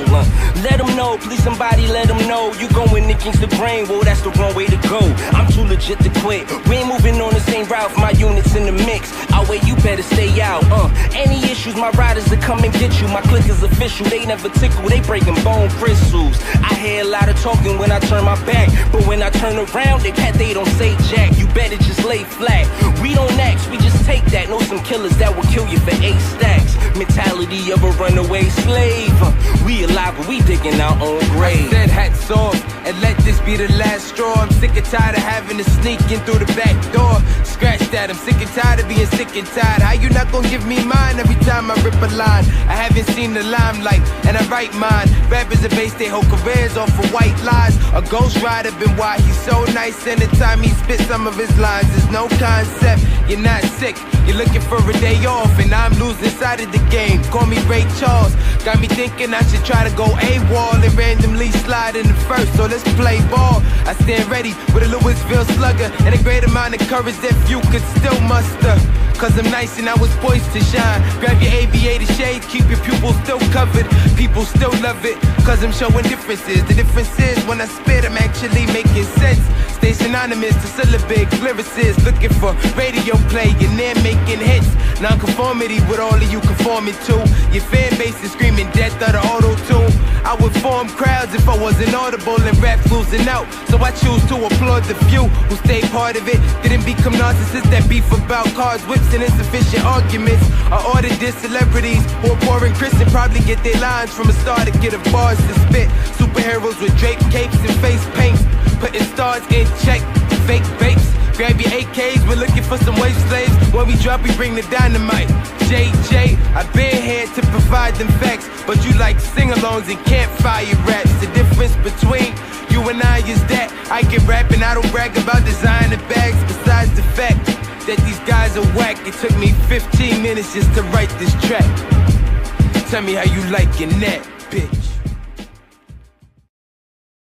Speaker 15: Let them know low. Please somebody let them know you going against the grain. Whoa, that's the wrong way to go. I'm too legit to quit. We ain't moving on the same route. My units in the mix. I'll wait, you better stay out. Any issues, my riders will come and get you. My click is official. They never tickle. They breaking bone crystals. I hear a lot of talking when I turn my back, but when I turn around, they don't say jack. You better just lay flat. We don't ask, we just take that. Know some killers that will kill you for 8 stacks. Mentality of a runaway slave. We alive, but we digging our own grave.
Speaker 16: I said hats off, and let this be the last straw. I'm sick and tired of having to sneak in through the back door. Scratch that, I'm sick and tired of being sick and tired. How you not gonna give me mine every time I rip a line? I haven't seen the limelight, and I write mine. Rappers that base their whole careers off of white lies. A ghost rider been why he's so nice, and the time he spit some of his lines, there's no concept. You're not sick, you're looking for a day off, and I'm losing sight of the game. Call me Ray Charles. Got me thinking I should try to go AWOL and randomly slide in the first, so let's play ball. I stand ready with a Louisville slugger and a great amount of courage that few could still muster. Cause I'm nice and I was poised to shine. Grab your aviator shades, keep your pupils still covered. People still love it, cause I'm showing differences. The difference is when I spit, I'm actually making sense. Stay synonymous to syllabic lyricists, looking for radio play and they're making hits. Non-conformity with all of you conforming to. Your fan base is screaming death of the auto-tune. I would form crowds if I wasn't audible and rap losing out. So I choose to applaud the few who stayed part of it. Didn't become narcissists that beef about cars, whips, and insufficient arguments. I ordered this celebrities who are poor and Christian probably get their lines from a star to get a bars to spit. Superheroes with draped capes and face paints, putting stars in check, fake bakes. Grab your AKs, we're looking for some wave slaves. When we drop, we bring the dynamite. JJ, I've been here to provide them facts, but you like sing-alongs and campfire raps. The difference between you and I is that I can rap and I don't brag about designer bags. Besides the fact that these guys are whack, it took me 15 minutes just to write this track. Tell me how you liking that, bitch.